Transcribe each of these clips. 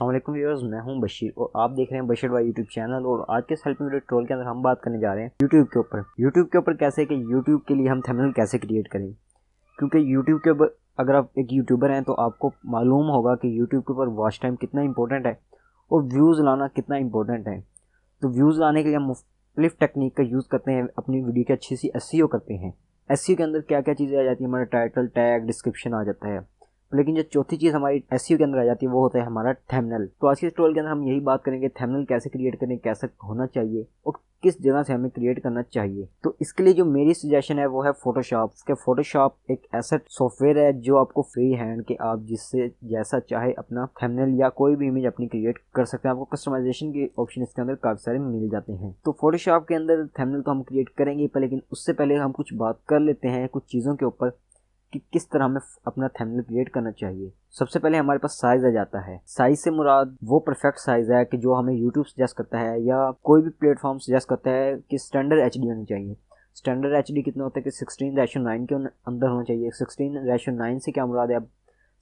अस्सलाम वालेकुम व्यूअर्स, मैं हूं बशीर और आप देख रहे हैं बशीर भाई यूट्यूब चैनल। और आज के हेल्प वीडियो ट्रोल के अंदर हम बात करने जा रहे हैं यूट्यूब के ऊपर कैसे कि यूट्यूब के लिए हम थंबनेल कैसे क्रिएट करें। क्योंकि यूट्यूब के ऊपर अगर आप एक यूट्यूबर हैं तो आपको मालूम होगा कि यूट्यूब के ऊपर वॉच टाइम कितना इंपॉर्टेंट है और व्यूज़ लाना कितना इंपॉर्टेंट है। तो व्यूज़ लाने के लिए हम मुख्तलिफ टेक्निक का यूज़ करते हैं, अपनी वीडियो की अच्छी सी एसईओ करते हैं। एसईओ के अंदर क्या क्या चीज़ें आ जाती है, हमारा टाइटल, टैग, डिस्क्रिप्शन आ जाता है। लेकिन जो चौथी चीज़ हमारी एसईओ के अंदर आ जाती है वो होता है हमारा थंबनेल। तो आज के ट्यूटोरियल के अंदर हम यही बात करेंगे थंबनेल कैसे क्रिएट करें, कैसा होना चाहिए और किस जगह से हमें क्रिएट करना चाहिए। तो इसके लिए जो मेरी सजेशन है वो है फोटोशॉप। फोटोशॉप एक ऐसा सॉफ्टवेयर है जो आपको फ्री हैंड कि आप जिससे जैसा चाहे अपना थंबनेल या कोई भी इमेज अपनी क्रिएट कर सकते हैं। आपको कस्टमाइजेशन के ऑप्शन इसके अंदर काफ़ी सारे मिल जाते हैं। तो फोटोशॉप के अंदर थंबनेल तो हम क्रिएट करेंगे पर लेकिन उससे पहले हम कुछ बात कर लेते हैं कुछ चीज़ों के ऊपर कि किस तरह हमें अपना थंबनेल क्रिएट करना चाहिए। सबसे पहले हमारे पास साइज आ जाता है। साइज से मुराद वो परफेक्ट साइज है कि जो हमें यूट्यूब सजेस्ट करता है या कोई भी प्लेटफॉर्म सजेस्ट करता है कि स्टैंडर्ड एचडी होनी चाहिए। स्टैंडर्ड एचडी कितना होता है कि 16:9 के अंदर होना चाहिए। 16:9 से क्या मुराद है? अब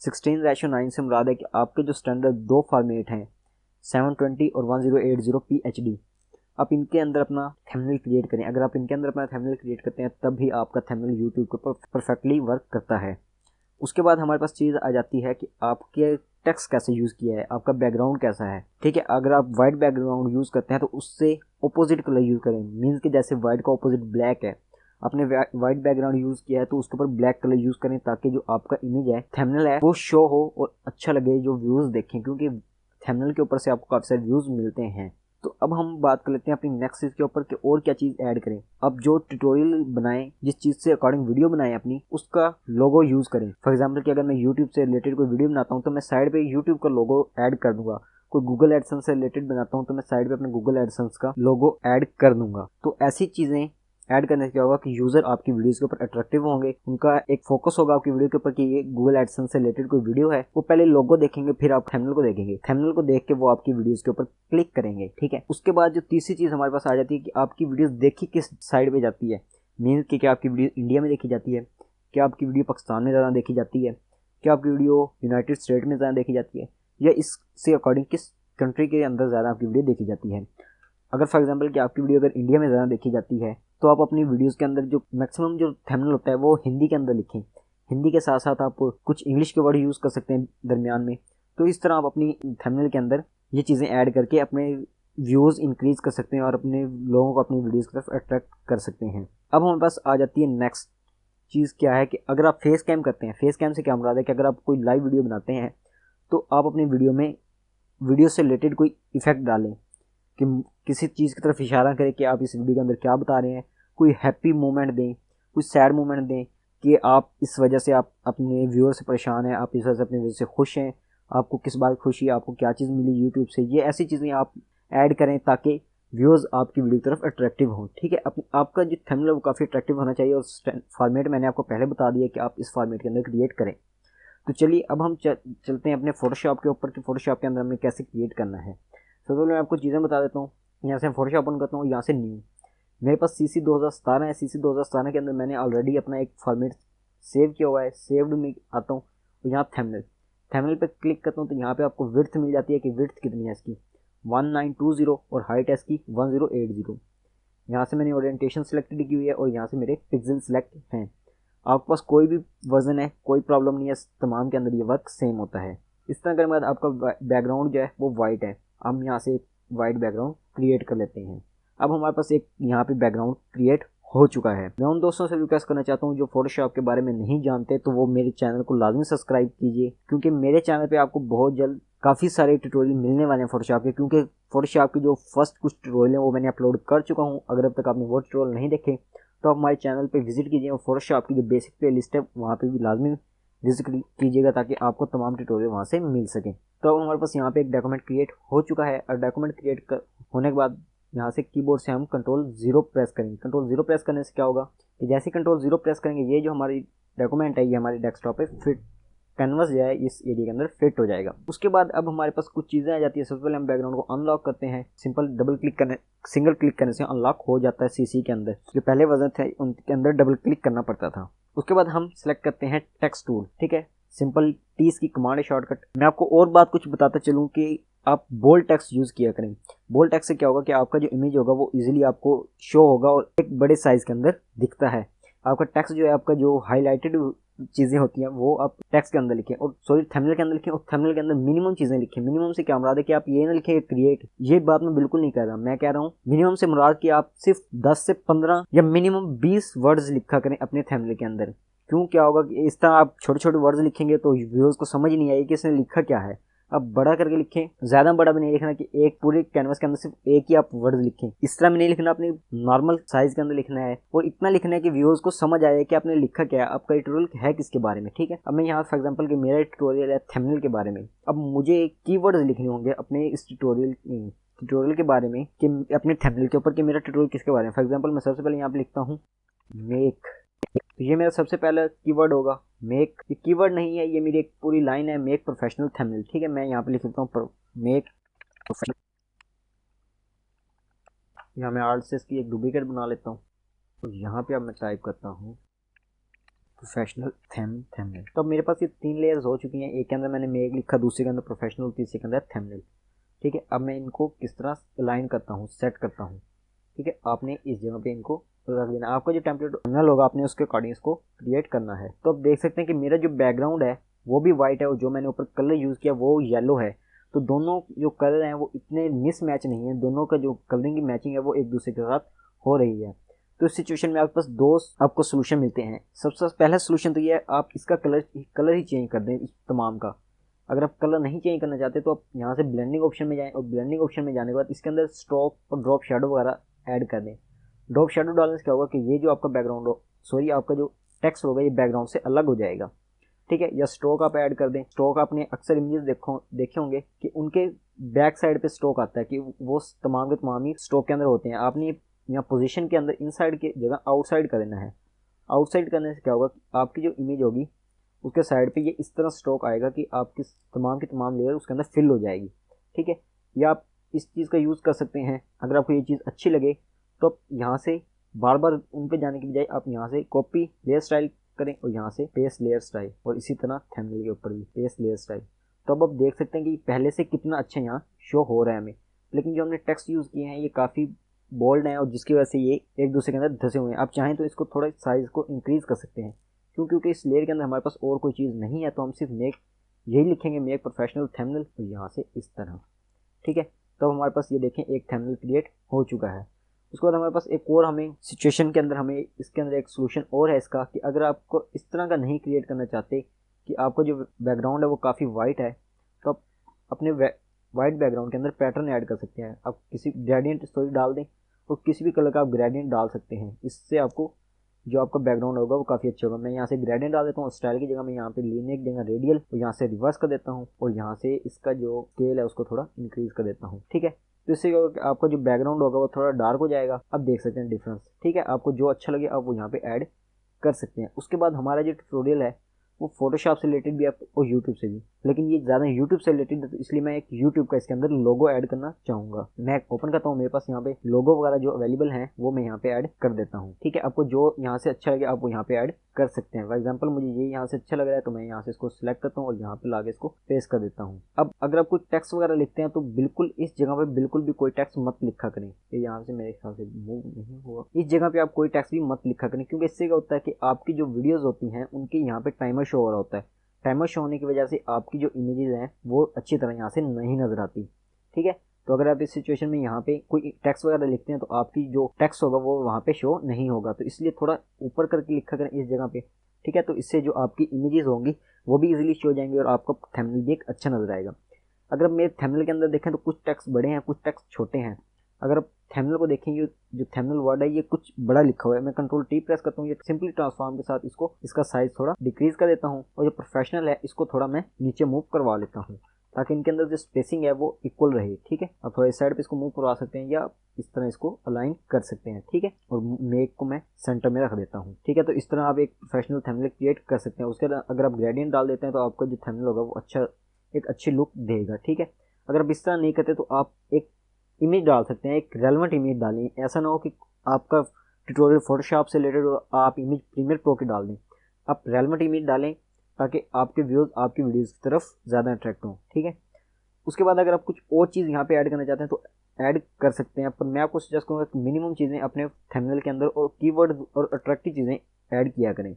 16:9 से मुराद है कि आपके जो स्टैंडर्ड दो फॉर्मेट हैं 720 और 1080p HD, आप इनके अंदर अपना थंबनेल क्रिएट करें। अगर आप इनके अंदर अपना थंबनेल क्रिएट करते हैं तब भी आपका थंबनेल यूट्यूब के ऊपर परफेक्टली वर्क करता है। उसके बाद हमारे पास चीज़ आ जाती है कि आपके टेक्स्ट कैसे यूज़ किया है, आपका बैकग्राउंड कैसा है। ठीक है, अगर आप वाइट बैकग्राउंड यूज़ करते हैं तो उससे अपोजिट कलर यूज़ करें। मीन्स कि जैसे वाइट का अपोजिट ब्लैक है, आपने वाइट बैकग्राउंड यूज़ किया है तो उसके ऊपर ब्लैक कलर यूज़ करें ताकि जो आपका इमेज है, थंबनेल है, वो शो हो और अच्छा लगे, जो व्यूज़ देखें, क्योंकि थंबनेल के ऊपर से आपको काफ़ी सारे व्यूज़ मिलते हैं। तो अब हम बात कर लेते हैं अपनी नेक्स्ट चीज़ के ऊपर कि और क्या चीज़ ऐड करें। अब जो ट्यूटोरियल बनाएं, जिस चीज़ से अकॉर्डिंग वीडियो बनाएं अपनी, उसका लोगो यूज़ करें। फॉर एग्जांपल कि अगर मैं यूट्यूब से रिलेटेड कोई वीडियो बनाता हूँ तो मैं साइड पे यूट्यूब का लोगो ऐड कर दूंगा। कोई गूगल एडसेंस से रिलेटेड बनाता हूँ तो मैं साइड पे अपने गूगल एडसेंस का लोगो ऐड कर दूंगा। तो ऐसी चीज़ें ऐड करने से क्या होगा कि यूज़र आपकी वीडियोस के ऊपर अट्रैक्टिव होंगे, उनका एक फोकस होगा आपकी वीडियो के ऊपर कि ये गूगल एडसेंस से रिलेटेड कोई वीडियो है। वो पहले लोगो देखेंगे, फिर आप थंबनेल को देखेंगे। थंबनेल को देख के वो आपकी वीडियोस के ऊपर क्लिक करेंगे। ठीक है, उसके बाद जो तीसरी चीज़ हमारे पास आ जाती है कि आपकी वीडियोस देखी किस साइड पे जाती है। मीन्स कि क्या आपकी वीडियो इंडिया में देखी जाती है, क्या आपकी वीडियो पाकिस्तान में ज़्यादा देखी जाती है, क्या आपकी वीडियो यूनाइटेड स्टेट में ज़्यादा देखी जाती है, या इससे अकॉर्डिंग किस कंट्री के अंदर ज़्यादा आपकी वीडियो देखी जाती है। अगर फॉर एग्जांपल कि आपकी वीडियो अगर इंडिया में ज़्यादा देखी जाती है तो आप अपनी वीडियोस के अंदर जो मैक्सिमम जो थंबनेल होता है वो हिंदी के अंदर लिखें। हिंदी के साथ साथ आप कुछ इंग्लिश के वर्ड यूज़ कर सकते हैं दरमियान में। तो इस तरह आप अपनी थंबनेल के अंदर ये चीज़ें ऐड करके अपने व्यूज़ इंक्रीज़ कर सकते हैं और अपने लोगों को अपनी वीडियोज़ की तरफ अट्रैक्ट कर सकते हैं। अब हमारे पास आ जाती है नेक्स्ट चीज़ क्या है कि अगर आप फेस कैम करते हैं। फेस कैम से क्या मुराद है कि अगर आप कोई लाइव वीडियो बनाते हैं तो आप अपनी वीडियो से रिलेटेड कोई इफेक्ट डालें कि किसी चीज़ की तरफ इशारा करें कि आप इस वीडियो के अंदर क्या बता रहे हैं। कोई हैप्पी मोमेंट दें, कोई सैड मोमेंट दें कि आप इस वजह से आप अपने व्यूअर से परेशान हैं, आप इस वजह से अपने व्यूअर से खुश हैं, आपको किस बात खुशी है, आपको क्या चीज़ मिली यूट्यूब से। ये ऐसी चीज़ें आप ऐड करें ताकि व्यूअर्स आपकी वीडियो की तरफ अट्रैक्टिव हों। ठीक है, आपका जो थंबनेल है वो काफ़ी अट्रैक्टिव होना चाहिए और फॉर्मेट मैंने आपको पहले बता दिया कि आप इस फॉर्मेट के अंदर क्रिएट करें। तो चलिए अब हम चलते हैं अपने फोटोशॉप के ऊपर कि फोटोशॉप के अंदर हमें कैसे क्रिएट करना है। सबसे पहले मैं आपको चीज़ें बता देता हूँ। यहाँ से मैं फोटोशॉप ओपन करता हूँ, यहाँ से न्यू, मेरे पास CC 2017 है। CC 2017 के अंदर मैंने ऑलरेडी अपना एक फॉर्मेट सेव किया हुआ है। सेव्ड में आता हूँ और यहाँ थंबनेल पे क्लिक करता हूँ तो यहाँ पे आपको विड्थ मिल जाती है कि विड्थ कितनी है इसकी 1920 और हाइट है इसकी 1080। यहाँ से मैंने ओरिएंटेशन सेलेक्टेड की हुई है और यहाँ से मेरे पिक्सल सेलेक्ट हैं। आपके पास कोई भी वर्जन है, कोई प्रॉब्लम नहीं है, तमाम के अंदर ये वर्क सेम होता है। इस तरह करने के बाद आपका बैकग्राउंड जो है वो वाइट है। हम यहाँ से एक वाइट बैकग्राउंड क्रिएट कर लेते हैं। अब हमारे पास एक यहाँ पे बैकग्राउंड क्रिएट हो चुका है। मैं उन दोस्तों से रिक्वेस्ट करना चाहता हूँ जो फोटोशॉप के बारे में नहीं जानते तो वो मेरे चैनल को लाजमी सब्सक्राइब कीजिए, क्योंकि मेरे चैनल पे आपको बहुत जल्द काफ़ी सारे ट्यूटोरियल मिलने वाले हैं फोटोशॉप के। क्योंकि फोटोशॉप की जो फर्स्ट कुछ ट्यूटोरियल हैं वो मैंने अपलोड कर चुका हूँ। अगर अब तक आपने वो ट्यूटोरियल नहीं देखे तो आप हमारे चैनल पे विजिट कीजिए और फोटोशॉप की जो बेसिक प्ले लिस्ट है वहाँ पे भी लाजमी विजिट कीजिएगा ताकि आपको तमाम ट्यूटोरियल वहाँ से मिल सकें। तो अब हमारे पास यहाँ पे एक डॉक्यूमेंट क्रिएट हो चुका है और डॉक्यूमेंट क्रिएट होने के बाद यहाँ से कीबोर्ड से हम Ctrl+0 प्रेस करेंगे। Ctrl+0 प्रेस करने से क्या होगा कि जैसे Ctrl+0 प्रेस करेंगे ये जो हमारी डॉक्यूमेंट है ये हमारी डेस्कटॉप पे फिट कैनवस जो है इस एरिया के अंदर फिट हो जाएगा। उसके बाद अब हमारे पास कुछ चीज़ें आ जाती है। सबसे पहले हम बैकग्राउंड को अनलॉक करते हैं। सिंगल क्लिक करने से अनलॉक हो जाता है CC के अंदर। जो पहले वर्जन थे उनके अंदर डबल क्लिक करना पड़ता था। उसके बाद हम सेलेक्ट करते हैं टेक्स्ट टूल। ठीक है, सिंपल टीज की कमांड है शॉर्टकट। मैं आपको और बात कुछ बताता चलूँ कि आप बोल्ड टेक्स्ट यूज़ किया करें। बोल्ड टेक्स्ट से क्या होगा कि आपका जो इमेज होगा वो इजीली आपको शो होगा और एक बड़े साइज के अंदर दिखता है। आपका टेक्स्ट जो है, आपका जो हाईलाइटेड चीज़ें होती हैं वो आप टेक्स्ट के अंदर लिखें, और सॉरी थंबनेल के अंदर लिखें, और थंबनेल के अंदर मिनिमम चीज़ें लिखें। मिनिमम से क्या मुराद है कि आप ये ना लिखें क्रिएट, ये बात मैं बिल्कुल नहीं कह रहा। मैं कह रहा हूँ मिनिमम से मुराद कि आप सिर्फ 10 से 15 या मिनिमम 20 वर्ड्स लिखा करें अपने थंबनेल के अंदर। क्यों, क्या होगा कि इस तरह आप छोटे छोटे वर्ड्स लिखेंगे तो व्यूअर्स को समझ नहीं आएगी कि इसने लिखा क्या है। आप बड़ा करके लिखें, ज़्यादा बड़ा भी नहीं लिखना कि एक पूरे कैनवस के अंदर सिर्फ एक ही आप वर्ड लिखें। इस तरह में नहीं लिखना, अपनी नॉर्मल साइज के अंदर लिखना है, और इतना लिखना है कि व्यूअर्स को समझ आए कि आपने लिखा क्या है, आपका ट्यूटोरियल है किसके बारे में। ठीक है, अब मैं यहाँ फॉर एग्जांपल कि मेरा ट्यूटोरियल है थंबनेल के बारे में। अब मुझे कीवर्ड्स लिखने होंगे अपने इस ट्यूटोरियल के बारे में कि अपने थंबनेल के ऊपर कि मेरा ट्यूटोरियल किसके बारे में। फॉर एग्जांपल मैं सबसे पहले यहाँ पे लिखता हूँ मेक, तो ये मेरा सबसे पहला कीवर्ड होगा मेक। ये कीवर्ड नहीं है, ये मेरी एक पूरी लाइन है, मेक प्रोफेशनल थंबनेल। ठीक है, मैं यहाँ पे लिख लेता हूँ मेक प्रोफेशनल। यहाँ मैं आर्ट से इसकी एक डुप्लीकेट बना लेता हूँ, तो यहाँ पे अब मैं टाइप करता हूँ प्रोफेशनल थंबनेल। तो अब मेरे पास ये 3 लेयर्स हो चुकी हैं। एक के अंदर मैंने मेक लिखा, दूसरे के अंदर प्रोफेशनल, तीसरे के अंदर थंबनेल। ठीक है, अब मैं इनको किस तरह अलाइन करता हूँ, सेट करता हूँ। ठीक है, आपने इस जगह पे इनको रख देना। आपका जो टेम्पलेट थंबनेल होगा आपने उसके अकॉर्डिंग इसको क्रिएट करना है। तो आप देख सकते हैं कि मेरा जो बैकग्राउंड है वो भी वाइट है, और जो मैंने ऊपर कलर यूज़ किया वो येलो है। तो दोनों जो कलर हैं वो इतने मिस मैच नहीं है, दोनों का जो कलरिंग की मैचिंग है वो एक दूसरे के साथ हो रही है। तो इस सिचुएशन में आपके पास दो आपको सोल्यूशन मिलते हैं। सबसे पहला सोल्यूशन तो ये है, आप इसका कलर ही चेंज कर दें इस तमाम का। अगर आप कलर नहीं चेंज करना चाहते तो आप यहाँ से ब्लेंडिंग ऑप्शन में जाएं, और ब्लेंडिंग ऑप्शन में जाने के बाद इसके अंदर स्ट्रोक और ड्रॉप शेडो वगैरह ऐड कर दें। ड्रॉप शेडो डालने से क्या होगा कि ये जो आपका बैकग्राउंड हो, सॉरी आपका जो टेक्स्ट होगा ये बैकग्राउंड से अलग हो जाएगा। ठीक है, या स्ट्रोक आप ऐड कर दें। स्ट्रोक आपने अक्सर इमेजेस देखे होंगे कि उनके बैक साइड पे स्ट्रोक आता है कि वो तमाम के तमाम ही स्ट्रोक के अंदर होते हैं। आपने यहाँ पोजीशन के अंदर इनसाइड की जगह आउटसाइड कर देना है। आउटसाइड करने से क्या होगा कि आपकी जो इमेज होगी उसके साइड पे ये इस तरह स्ट्रोक आएगा कि आपकी तमाम की तमाम लेयर उसके अंदर फिल हो जाएगी। ठीक है, या आप इस चीज़ का यूज़ कर सकते हैं। अगर आपको ये चीज़ अच्छी लगे तो आप यहाँ से बार बार उन पे जाने की बजाय आप यहाँ से कॉपी लेयर स्टाइल करें, और यहाँ से पेस्ट लेयर स्टाइल, और इसी तरह थंबनेल के ऊपर भी पेस्ट लेयर स्टाइल। तो अब आप देख सकते हैं कि पहले से कितना अच्छा यहाँ शो हो रहा है हमें। लेकिन जो हमने टेक्स्ट यूज़ किए हैं ये काफ़ी बोल्ड हैं, और जिसकी वजह से ये एक दूसरे के अंदर धसे हुए हैं। आप चाहें तो इसको थोड़ा साइज़ को इंक्रीज़ कर सकते हैं, क्योंकि इस लेयर के अंदर हमारे पास और कोई चीज़ नहीं है। तो हम सिर्फ मेक यही लिखेंगे, मेक प्रोफेशनल थंबनेल, और यहाँ से इस तरह। ठीक है, तो हमारे पास ये देखें एक थंबनेल क्रिएट हो चुका है। उसके बाद हमारे पास एक और हमें सिचुएशन के अंदर हमें इसके अंदर एक सोल्यूशन और है इसका, कि अगर आपको इस तरह का नहीं क्रिएट करना चाहते कि आपका जो बैकग्राउंड है वो काफ़ी वाइट है, तो आप अपने वाइट बैकग्राउंड के अंदर पैटर्न ऐड कर सकते हैं। आप किसी ग्रेडियंट स्टोरी डाल दें, और किसी भी कलर का आप ग्रेडियंट डाल सकते हैं। इससे आपको जो आपका बैकग्राउंड होगा वो काफ़ी अच्छा होगा। मैं यहाँ से ग्रेडियंट डाल देता हूँ, स्टाइल की जगह मैं यहाँ पे लीनियर की जगह रेडियल, और यहाँ से रिवर्स कर देता हूँ, और यहाँ से इसका जो स्केल है उसको थोड़ा इंक्रीज कर देता हूँ। ठीक है, तो इससे आपका जो बैकग्राउंड होगा वो थोड़ा डार्क हो जाएगा। अब देख सकते हैं डिफरेंस। ठीक है, आपको जो अच्छा लगे आप वो यहाँ पे ऐड कर सकते हैं। उसके बाद हमारा जो ट्यूटोरियल है वो फोटोशॉप से रिलेटेड भी है और यूट्यूब से भी, लेकिन ये ज़्यादा यूट्यूब से रिलेटेड है, तो इसलिए मैं एक यूट्यूब का इसके अंदर लोगो ऐड करना चाहूँगा। मैं ओपन करता हूँ, मेरे पास यहाँ पे लोगो वगैरह जो अवेलेबल हैं वो मैं यहाँ पे ऐड कर देता हूँ। ठीक है, आपको जो यहाँ से अच्छा लगे आप वो यहाँ पे ऐड कर सकते हैं। फॉर एग्जाम्पल मुझे ये यहाँ से अच्छा लग रहा है तो मैं यहाँ से इसको सिलेक्ट करता हूँ और यहाँ पे लाके इसको पेस्ट कर देता हूँ। अब अगर आप कोई टेक्स्ट वगैरह लिखते हैं तो बिल्कुल इस जगह पे बिल्कुल भी कोई टेक्स्ट मत लिखा करें। ये यहाँ से मेरे ख्याल से मूव नहीं हुआ। इस जगह पे आप कोई टेक्स्ट भी मत लिखा करें, क्योंकि इससे क्या होता है कि आपकी जो वीडियोज़ होती हैं उनके यहाँ पे टाइमर शो हो रहा होता है। टाइमर शो होने की वजह से आपकी जो इमेजेस हैं वो अच्छी तरह यहाँ से नहीं नजर आती। ठीक है, तो अगर आप इस सिचुएशन में यहाँ पे कोई टेक्स्ट वगैरह लिखते हैं तो आपकी जो टेक्स्ट होगा वो वहाँ पे शो नहीं होगा, तो इसलिए थोड़ा ऊपर करके लिखा करें इस जगह पे। ठीक है, तो इससे जो आपकी इमेजेस होंगी वो भी इजीली शो हो जाएंगी और आपका थंबनेल भी एक अच्छा नजर आएगा। अगर आप मेरे थंबनेल के अंदर देखें तो कुछ टेक्स्ट बड़े हैं, कुछ टेक्स्ट छोटे हैं। अगर आप थंबनेल को देखेंगे, जो थंबनेल वर्ड है ये कुछ बड़ा लिखा हुआ है। मैं कंट्रोल टी प्रेस करता हूँ, ये सिंपली ट्रांसफॉर्म के साथ इसका साइज थोड़ा डिक्रीज कर देता हूँ, और जो प्रोफेशनल है इसको थोड़ा मैं नीचे मूव करवा लेता हूँ ताकि इनके अंदर जो स्पेसिंग है वो इक्वल रहे। ठीक है, आप थोड़ा इस साइड पे इसको मूव करवा सकते हैं या इस तरह इसको अलाइन कर सकते हैं। ठीक है, और मेक को मैं सेंटर में रख देता हूँ। ठीक है, तो इस तरह आप एक प्रोफेशनल थंबनेल क्रिएट कर सकते हैं। उसके अगर आप ग्रेडियंट डाल देते हैं तो आपका जो थंबनेल होगा वो एक अच्छी लुक देगा। ठीक है, अगर आप इस तरह नहीं करते तो आप एक इमेज डाल सकते हैं, एक रेलेवेंट इमेज डालें। ऐसा ना हो कि आपका ट्यूटोरियल फोटोशॉप से रिलेटेड हो, आप इमेज प्रीमियर प्रो की डाल दें। आप रेलेवेंट इमेज डालें ताकि आपके व्यूज़ आपकी वीडियोज़ की तरफ ज़्यादा अट्रैक्ट हों। ठीक है, उसके बाद अगर आप कुछ और चीज़ यहाँ पे ऐड करना चाहते हैं तो ऐड कर सकते हैं, पर मैं आपको सजेस्ट करूँगा कि मिनिमम चीज़ें अपने थंबनेल के अंदर और कीवर्ड और अट्रैक्टिव चीज़ें ऐड किया करें।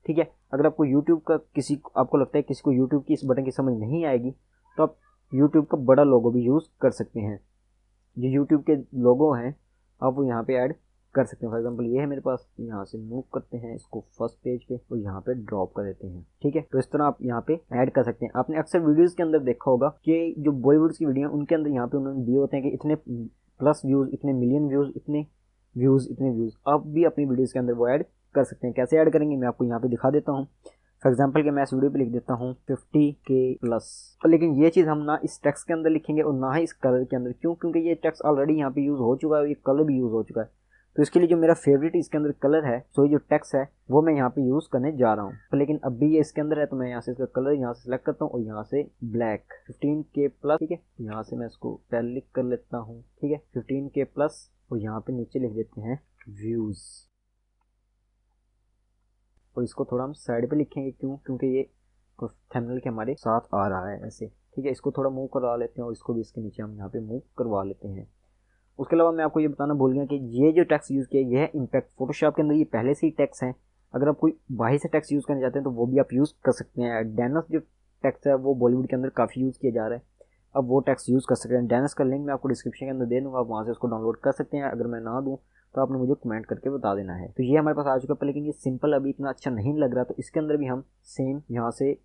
ठीक है, अगर आपको यूट्यूब का आपको लगता है किसी को यूट्यूब की इस बटन की समझ नहीं आएगी तो आप यूट्यूब का बड़ा लोगो भी यूज़ कर सकते हैं। जो यूट्यूब के लोगो हैं आप वो यहाँ पे ऐड कर सकते हैं। फॉर एग्जांपल ये है मेरे पास, यहाँ से मूव करते हैं इसको फर्स्ट पेज पे और यहाँ पे ड्रॉप कर देते हैं। ठीक है, तो इस तरह आप यहाँ पे ऐड कर सकते हैं। आपने अक्सर वीडियोस के अंदर देखा होगा कि जो बॉलीवुड की वीडियो उनके अंदर यहाँ पे उन्होंने दिए होते हैं कि इतने प्लस व्यूज़, इतने मिलियन व्यूज़, इतने व्यूज़। आप भी अपनी वीडियोज़ के अंदर वो ऐड कर सकते हैं। कैसे ऐड करेंगे मैं आपको यहाँ पे दिखा देता हूँ। फॉर एग्जाम्पल कि मैं इस वीडियो पे लिख देता हूँ 50K प्लस, लेकिन ये चीज़ हम ना इस टेक्स्ट के अंदर लिखेंगे और ना ही इस कलर के अंदर। क्यों? क्योंकि ये टेक्स्ट ऑलरेडी यहाँ पे यूज़ हो चुका है और ये कलर भी यूज़ हो चुका है। तो इसके लिए जो मेरा फेवरेट इसके अंदर कलर है, तो ये जो टेक्स्ट है वो मैं यहाँ पे यूज़ करने जा रहा हूँ। तो लेकिन अब भी ये इसके अंदर है तो मैं यहाँ से इसका कलर यहाँ से सिलेक्ट करता हूँ और यहाँ से ब्लैक 15K प्लस। ठीक है, यहाँ से मैं इसको टैलिक कर लेता हूँ। ठीक है, 15K प्लस और यहाँ पे नीचे लिख देते हैं व्यूज़ और इसको थोड़ा हम साइड पे लिखेंगे। क्यों? क्योंकि ये थंबनेल के हमारे साथ आ रहा है ऐसे। ठीक है, इसको थोड़ा मूव करवा लेते हैं और इसको भी इसके नीचे हम यहाँ पे मूव करवा लेते हैं। उसके अलावा मैं आपको ये बताना भूल गया कि ये जो टेक्स्ट यूज़ किया यह इम्पैक्ट फोटोशॉप के अंदर ये पहले से ही टेक्स्ट हैं। अगर आप कोई बाहर से टेक्स्ट यूज़ करना चाहते हैं तो वो भी आप यूज़ कर सकते हैं। डैनस जो टेक्स्ट है वो बॉलीवुड के अंदर काफ़ी यूज़ किया जा रहा है, अब वो टेक्स्ट यूज़ कर सकते हैं। डैनस का लिंक मैं आपको डिस्क्रिप्शन के अंदर दे दूँगा, आप वहाँ से उसको डाउनलोड कर सकते हैं। अगर मैं ना दूँ तो आपने मुझे कमेंट करके बता देना है। तो ये हमारे पास आ चुका है, लेकिन ये सिंपल अभी इतना अच्छा नहीं लग रहा, तो इसके अंदर भी हम सेम यहाँ से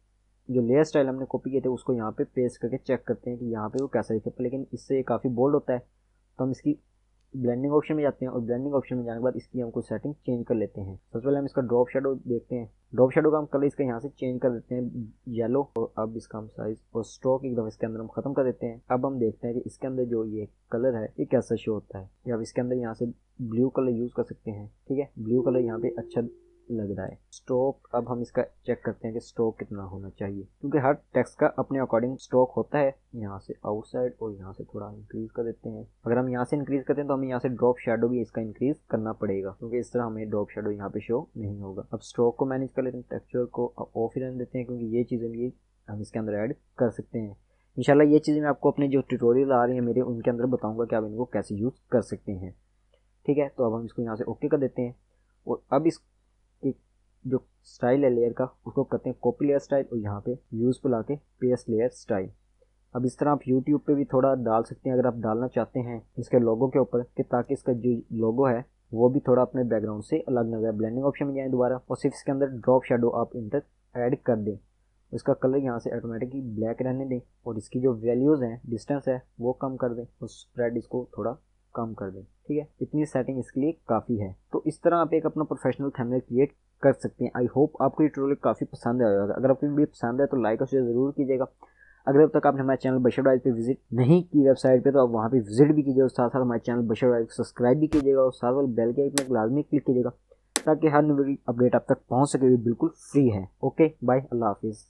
जो लेयर स्टाइल हमने कॉपी किए थे उसको यहाँ पे पेस्ट करके चेक करते हैं कि यहाँ पे वो कैसा दिखता है। लेकिन इससे ये काफ़ी बोल्ड होता है, तो हम इसकी ब्लेंडिंग ऑप्शन में जाते हैं और ब्लेंडिंग ऑप्शन में जाने के बाद इसकी हम कुछ सेटिंग चेंज कर लेते हैं। सबसे पहले हम इसका ड्रॉप शेडो देखते हैं। ड्रॉप शेडो का हम कलर इसका यहाँ से चेंज कर देते हैं येलो, और अब इसका हम साइज और स्ट्रोक एकदम इसके अंदर हम खत्म कर देते हैं। अब हम देखते हैं कि इसके अंदर जो ये कलर है ये कैसा शो होता है। या अब इसके अंदर यहाँ से ब्लू कलर यूज़ कर सकते हैं। ठीक है, ब्लू कलर यहाँ पे अच्छा लग रहा है। स्ट्रोक अब हम इसका चेक करते हैं कि स्ट्रोक कितना होना चाहिए, क्योंकि हर टेक्स्ट का अपने अकॉर्डिंग स्ट्रोक होता है। यहाँ से आउटसाइड और यहाँ से थोड़ा इंक्रीज कर देते हैं। अगर हम यहाँ से इंक्रीज करते हैं तो हमें यहाँ से ड्रॉप शेडो भी इसका इंक्रीज करना पड़ेगा, क्योंकि इस तरह हमें ड्रॉप शेडो यहाँ पे शो नहीं होगा। अब स्ट्रोक को मैनेज कर लेते हैं, टेक्सचर को ऑफ ही रहने देते हैं, क्योंकि ये चीज़ें भी हम इसके अंदर ऐड कर सकते हैं। इंशाल्लाह ये चीज़ें मैं आपको अपने जो ट्यूटोरियल आ रही है मेरे उनके अंदर बताऊँगा कि आप इनको कैसे यूज़ कर सकते हैं। ठीक है, तो अब हम इसको यहाँ से ओके कर देते हैं और अब इस जो स्टाइल है लेयर का उसको करते हैं कॉपी लेयर स्टाइल और यहाँ पे यूज़ पे लाके पेस्ट लेयर स्टाइल। अब इस तरह आप यूट्यूब पे भी थोड़ा डाल सकते हैं अगर आप डालना चाहते हैं इसके लोगो के ऊपर, कि ताकि इसका जो लोगो है वो भी थोड़ा अपने बैकग्राउंड से अलग नजर। ब्लेंडिंग ऑप्शन में जाएं दोबारा और सिर्फ इसके अंदर ड्रॉप शेडो आप इंटर ऐड कर दें। इसका कलर यहाँ से ऑटोमेटिकली ब्लैक रहने दें और इसकी जो वैल्यूज़ हैं, डिस्टेंस है वो कम कर दें और स्प्रेड इसको थोड़ा कम कर दें। ठीक है, इतनी सेटिंग इसके लिए काफ़ी है। तो इस तरह आप एक अपना प्रोफेशनल थंबनेल क्रिएट कर सकते हैं। आई होप आपको ये ट्यूटोरियल काफ़ी पसंद आया होगा। अगर आपको वीडियो पसंद है तो लाइक और शेयर ज़रूर कीजिएगा। अगर अब तक आपने हमारे चैनल बशर वाइज पे विजिट नहीं की वेबसाइट पे, तो आप वहाँ पे विजिट भी कीजिएगा और साथ साथ हमारे चैनल बशर वाइज को सब्सक्राइब भी कीजिएगा और साथ वाले बेल के आइकन पर लाजमी क्लिक कीजिएगा ताकि हर नई अपडेट आप तक पहुँच सके। बिल्कुल फ्री है। ओके बाय, अल्लाह हाफिज़।